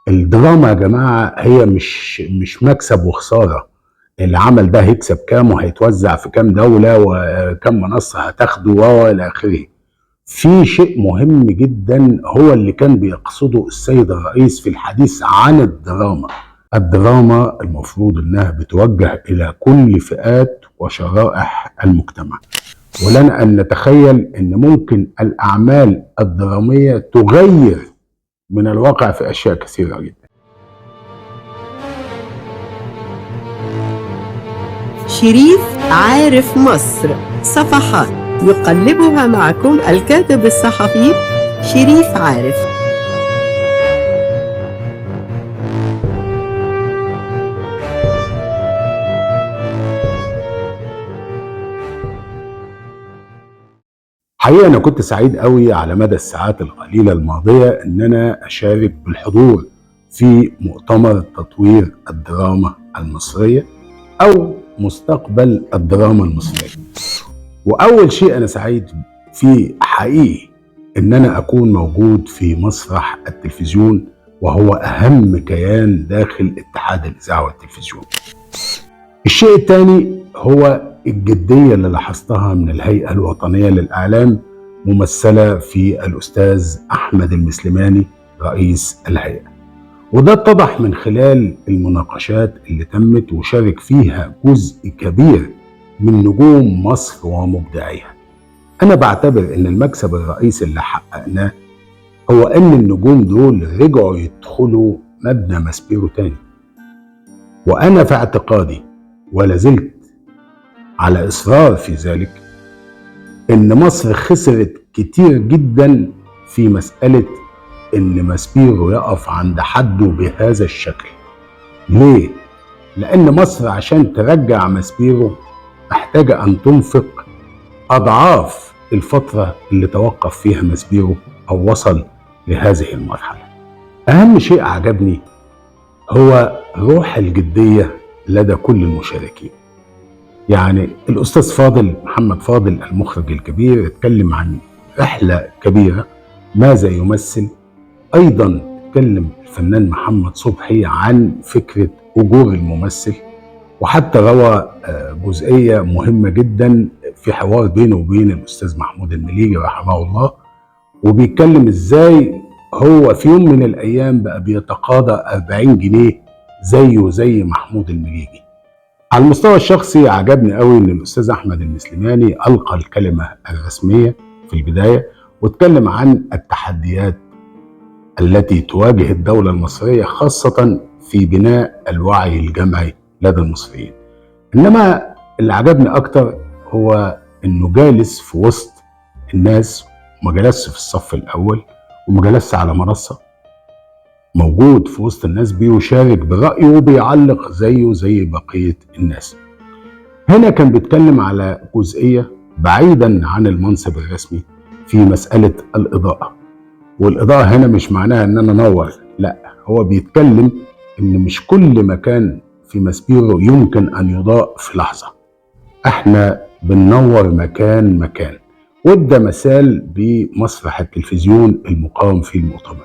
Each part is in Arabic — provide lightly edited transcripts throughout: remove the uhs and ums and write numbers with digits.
الدراما يا جماعة هي مش مكسب وخسارة. العمل ده هيكسب كام وهيتوزع في كام دولة وكم منصة هتاخده وإلى آخره. في شيء مهم جدا هو اللي كان بيقصده السيد الرئيس في الحديث عن الدراما. الدراما المفروض انها بتوجه الى كل فئات وشرائح المجتمع، ولنا ان نتخيل ان ممكن الاعمال الدرامية تغير من الواقع في اشياء كثيرة جدا. شريف عارف مصر، صفحات يقلبها معكم الكاتب الصحفي شريف عارف. حقيقة أنا كنت سعيد قوي على مدى الساعات القليلة الماضية إن أنا أشارك بالحضور في مؤتمر تطوير الدراما المصرية أو مستقبل الدراما المصرية. وأول شيء أنا سعيد فيه حقيقي إن أنا أكون موجود في مسرح التلفزيون، وهو أهم كيان داخل اتحاد الإذاعة والتلفزيون. الشيء الثاني هو الجدية اللي لاحظتها من الهيئة الوطنية للإعلام ممثلة في الأستاذ أحمد المسلماني رئيس الهيئة، وده اتضح من خلال المناقشات اللي تمت وشارك فيها جزء كبير من نجوم مصر ومبدعيها. أنا بعتبر إن المكسب الرئيسي اللي حققناه هو إن النجوم دول رجعوا يدخلوا مبنى ماسبيرو تاني، وأنا في اعتقادي ولا زلت على إصرار في ذلك إن مصر خسرت كتير جدا في مسألة إن ماسبيرو يقف عند حده بهذا الشكل. ليه؟ لأن مصر عشان ترجع ماسبيرو محتاجة أن تنفق أضعاف الفترة اللي توقف فيها ماسبيرو أو وصل لهذه المرحلة. أهم شيء عجبني هو روح الجدية لدى كل المشاركين. يعني الأستاذ فاضل محمد فاضل المخرج الكبير اتكلم عن رحلة كبيرة ماذا يمثل. أيضا اتكلم الفنان محمد صبحي عن فكرة أجور الممثل، وحتى روى جزئية مهمة جدا في حوار بينه وبين الأستاذ محمود المليجي رحمه الله، وبيتكلم ازاي هو في يوم من الأيام بقى بيتقاضى 40 جنيه زيه زي محمود المليجي. على المستوى الشخصي عجبني قوي ان الاستاذ احمد المسلماني القى الكلمه الرسميه في البدايه واتكلم عن التحديات التي تواجه الدوله المصريه، خاصه في بناء الوعي الجمعي لدى المصريين. انما اللي عجبني اكتر هو انه جالس في وسط الناس، وما جلسش في الصف الاول وما جلسش على منصه، موجود في وسط الناس بيشارك برأيه وبيعلق زيه زي بقية الناس. هنا كان بيتكلم على جزئية بعيدا عن المنصب الرسمي في مسألة الإضاءة، والإضاءة هنا مش معناها ان انا انور، لا، هو بيتكلم ان مش كل مكان في ماسبيرو يمكن ان يضاء في لحظة، احنا بننور مكان مكان. وده مثال بمسرح التلفزيون المقام في المؤتمر.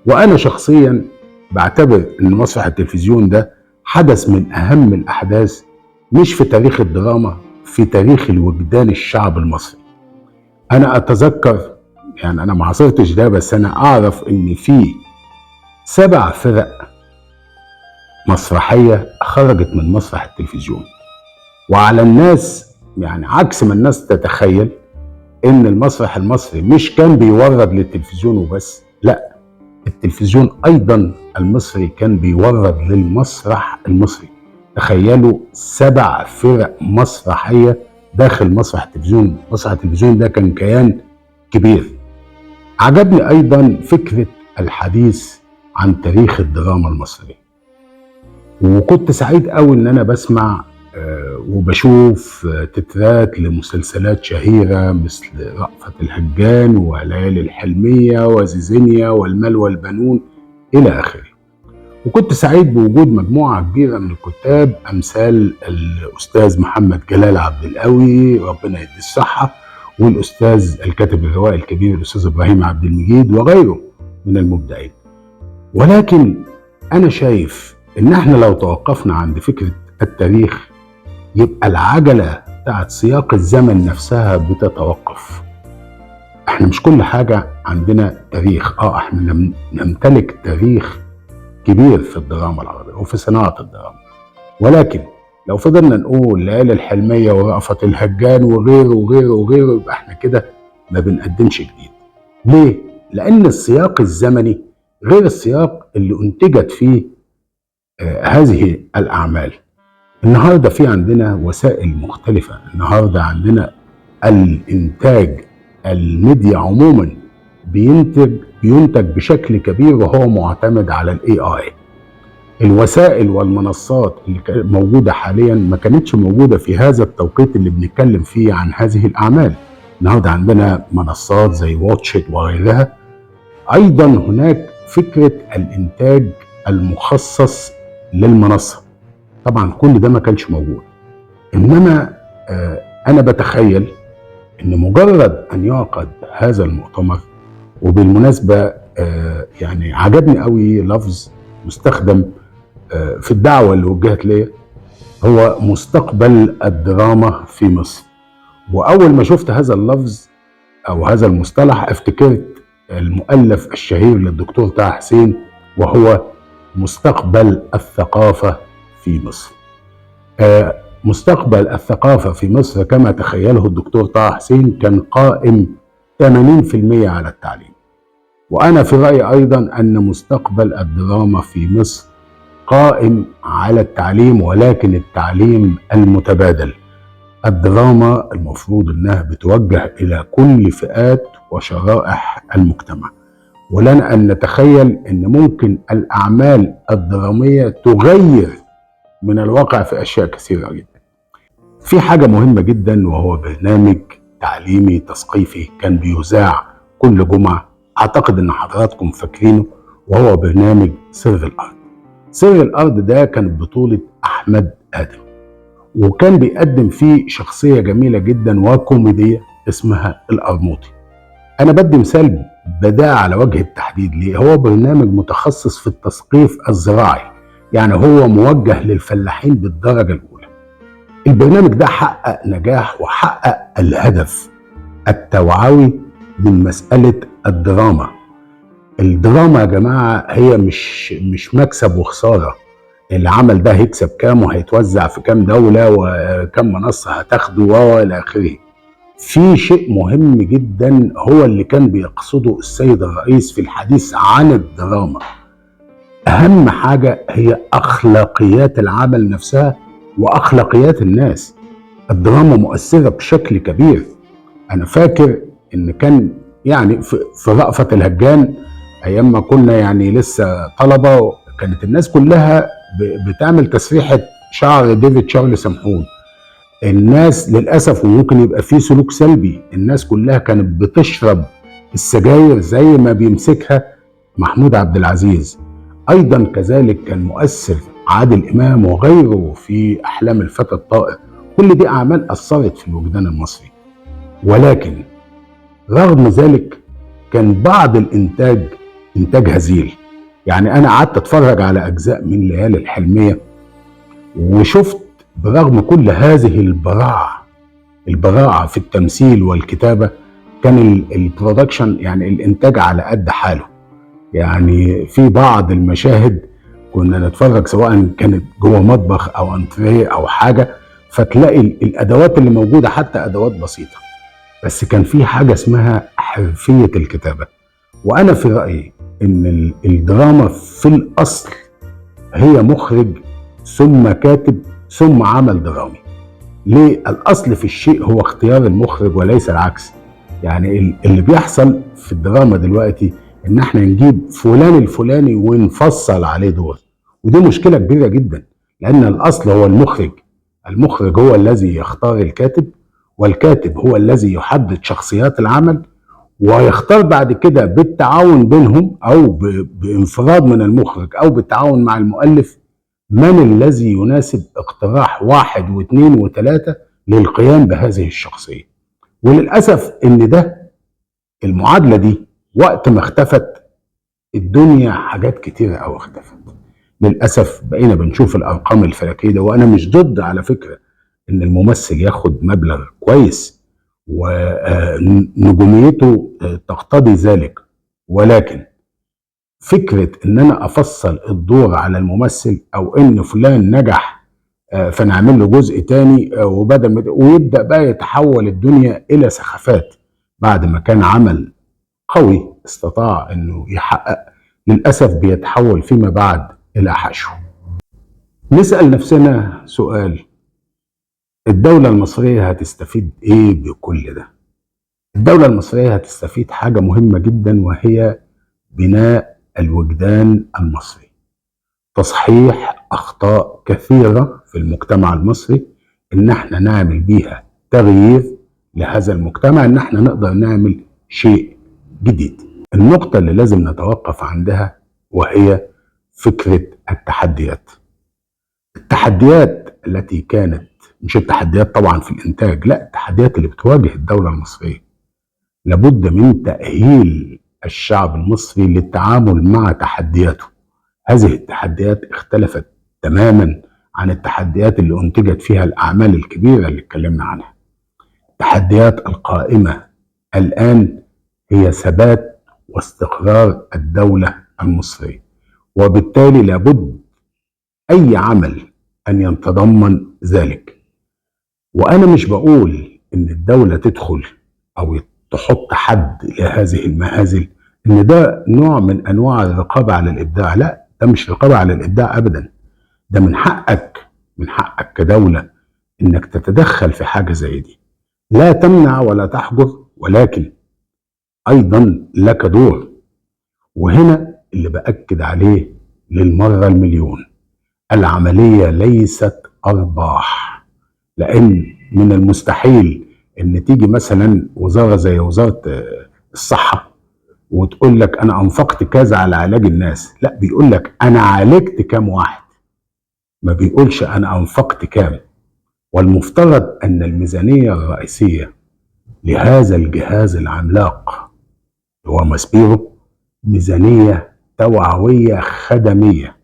وأنا شخصيا بعتبر أن مسرح التلفزيون ده حدث من أهم الأحداث مش في تاريخ الدراما، في تاريخ الوجدان الشعب المصري. أنا أتذكر، يعني أنا ما عاصرتش ده، بس أنا أعرف أن في 7 فرق مسرحية خرجت من مسرح التلفزيون. وعلى الناس، يعني عكس ما الناس تتخيل، أن المسرح المصري مش كان بيورد للتلفزيون وبس، لا، التلفزيون أيضا المصري كان بيورد للمسرح المصري. تخيلوا 7 فرق مسرحية داخل مسرح التلفزيون. مسرح التلفزيون ده كان كيان كبير. عجبني أيضا فكرة الحديث عن تاريخ الدراما المصرية، وكنت سعيد قوي إن أنا بسمع وبشوف تترات لمسلسلات شهيرة مثل رأفت الهجان وليالي الحلمية وزيزينيا والمال والبنون إلى آخره. وكنت سعيد بوجود مجموعة كبيرة من الكتاب أمثال الأستاذ محمد جلال عبد القوي ربنا يدي الصحة، والأستاذ الكاتب الروائي الكبير الأستاذ إبراهيم عبد المجيد وغيره من المبدعين. ولكن أنا شايف إن إحنا لو توقفنا عند فكرة التاريخ يبقى العجلة بتاعت سياق الزمن نفسها بتتوقف. إحنا مش كل حاجة عندنا تاريخ. إحنا نمتلك تاريخ كبير في الدراما العربية وفي صناعة الدراما، ولكن لو فضلنا نقول ليالي الحلمية ورأفت الهجان وغيره وغيره وغيره يبقى إحنا كده ما بنقدمش جديد. ليه؟ لأن السياق الزمني غير السياق اللي أنتجت فيه هذه الأعمال. النهاردة في عندنا وسائل مختلفة، النهاردة عندنا الإنتاج، الميديا عموما بينتج بشكل كبير وهو معتمد على الاي اي. الوسائل والمنصات اللي موجودة حاليا ما كانتش موجودة في هذا التوقيت اللي بنتكلم فيه عن هذه الأعمال. النهاردة عندنا منصات زي واتشت وغيرها. أيضا هناك فكرة الإنتاج المخصص للمنصة، طبعا كل ده ما كانش موجود. إنما أنا بتخيل إن مجرد أن يعقد هذا المؤتمر، وبالمناسبة يعني عجبني قوي لفظ مستخدم في الدعوة اللي وجهت لي، هو مستقبل الدراما في مصر. وأول ما شفت هذا اللفظ أو هذا المصطلح افتكرت المؤلف الشهير للدكتور طه حسين، وهو مستقبل الثقافة في مصر. مستقبل الثقافة في مصر كما تخيله الدكتور طه حسين كان قائم 80% على التعليم. وأنا في رأيي أيضا أن مستقبل الدراما في مصر قائم على التعليم، ولكن التعليم المتبادل. الدراما المفروض أنها بتوجه إلى كل فئات وشرائح المجتمع، ولنا أن نتخيل أن ممكن الأعمال الدرامية تغير من الواقع في أشياء كثيرة جدا. في حاجة مهمة جدا وهو برنامج تعليمي تثقيفي كان بيذاع كل جمعة، أعتقد أن حضراتكم فاكرينه، وهو برنامج سر الأرض. سر الأرض ده كان بطولة أحمد آدم، وكان بيقدم فيه شخصية جميلة جدا وكوميدية اسمها القرموطي. أنا بدي مثال بداع على وجه التحديد. ليه؟ هو برنامج متخصص في التثقيف الزراعي، يعني هو موجه للفلاحين بالدرجة الأولى. البرنامج ده حقق نجاح وحقق الهدف التوعوي من مسألة الدراما. الدراما يا جماعة هي مش مكسب وخسارة. العمل ده هيكسب كام وهيتوزع في كام دولة وكم منصة هتاخده وإلى آخره. في شيء مهم جدا هو اللي كان بيقصده السيد الرئيس في الحديث عن الدراما. أهم حاجة هي أخلاقيات العمل نفسها وأخلاقيات الناس. الدراما مؤثرة بشكل كبير. أنا فاكر إن كان يعني في رأفت الهجان أيام ما كنا يعني لسه طلبة، كانت الناس كلها بتعمل تسريحة شعر ديفيد شارلي سمحون. الناس للأسف وممكن يبقى فيه سلوك سلبي، الناس كلها كانت بتشرب السجاير زي ما بيمسكها محمود عبد العزيز. أيضا كذلك كان مؤثر عادل إمام وغيره في أحلام الفتى الطائر. كل دي أعمال أثرت في الوجدان المصري، ولكن رغم ذلك كان بعض الإنتاج إنتاج هزيل. يعني أنا قعدت أتفرج على أجزاء من ليالي الحلمية وشفت برغم كل هذه البراعة في التمثيل والكتابة، كان البرودكشن يعني الإنتاج على قد حاله. يعني في بعض المشاهد كنا نتفرج سواء كانت جوه مطبخ أو انتريه أو حاجة، فتلاقي الأدوات اللي موجودة حتى أدوات بسيطة، بس كان في حاجة اسمها حرفية الكتابة. وأنا في رأيي إن الدراما في الأصل هي مخرج ثم كاتب ثم عمل درامي. ليه؟ الأصل في الشيء هو اختيار المخرج وليس العكس. يعني اللي بيحصل في الدراما دلوقتي إن احنا نجيب فلان الفلاني ونفصل عليه دور، ودي مشكلة كبيرة جدا، لأن الأصل هو المخرج. المخرج هو الذي يختار الكاتب، والكاتب هو الذي يحدد شخصيات العمل، ويختار بعد كده بالتعاون بينهم أو بانفراد من المخرج أو بالتعاون مع المؤلف من الذي يناسب اقتراح 1 و2 و3 للقيام بهذه الشخصية. وللأسف إن ده المعادلة دي وقت ما اختفت الدنيا حاجات كتيرة أوي اختفت. للأسف بقينا بنشوف الأرقام الفلكية ده، وأنا مش ضد على فكرة إن الممثل ياخد مبلغ كويس ونجوميته تقتضي ذلك، ولكن فكرة إن أنا أفصل الدور على الممثل أو إن فلان نجح فنعمل له جزء تاني وبدل ما ويبدأ بقى يتحول الدنيا إلى سخافات بعد ما كان عمل قوي استطاع إنه يحقق، للأسف بيتحول فيما بعد إلى حشو. نسأل نفسنا سؤال: الدولة المصرية هتستفيد إيه بكل ده؟ الدولة المصرية هتستفيد حاجة مهمة جدا، وهي بناء الوجدان المصري، تصحيح أخطاء كثيرة في المجتمع المصري، إن احنا نعمل بيها تغيير لهذا المجتمع، إن احنا نقدر نعمل شيء جديد. النقطة اللي لازم نتوقف عندها وهي فكرة التحديات. التحديات التي كانت، مش التحديات طبعا في الإنتاج، لا، التحديات اللي بتواجه الدولة المصرية، لابد من تأهيل الشعب المصري للتعامل مع تحدياته. هذه التحديات اختلفت تماما عن التحديات اللي أنتجت فيها الأعمال الكبيرة اللي اتكلمنا عنها. التحديات القائمة الآن هي ثبات واستقرار الدولة المصرية، وبالتالي لابد أي عمل أن يتضمن ذلك. وأنا مش بقول إن الدولة تدخل أو تحط حد لهذه المهازل إن ده نوع من أنواع الرقابة على الإبداع، لا، ده مش رقابة على الإبداع أبدا. ده من حقك كدولة إنك تتدخل في حاجة زي دي، لا تمنع ولا تحجر، ولكن أيضا لك دور. وهنا اللي بأكد عليه للمرة المليون: العملية ليست أرباح، لأن من المستحيل إن تيجي مثلا وزارة زي وزارة الصحة وتقول لك أنا أنفقت كذا على علاج الناس، لا، بيقول لك أنا عالجت كام واحد، ما بيقولش أنا أنفقت كام. والمفترض أن الميزانية الرئيسية لهذا الجهاز العملاق هو ماسبيرو ميزانية توعوية خدمية،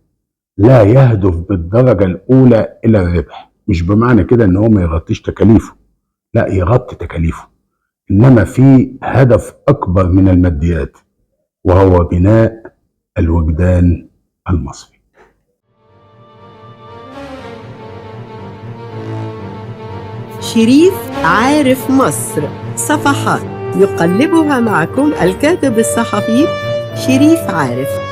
لا يهدف بالدرجة الأولى إلى الربح. مش بمعنى كده إن هو ما يغطيش تكاليفه، لا، يغطي تكاليفه، إنما في هدف أكبر من الماديات، وهو بناء الوجدان المصري. شريف عارف مصر، صفحات يقلبها معكم الكاتب الصحفي شريف عارف.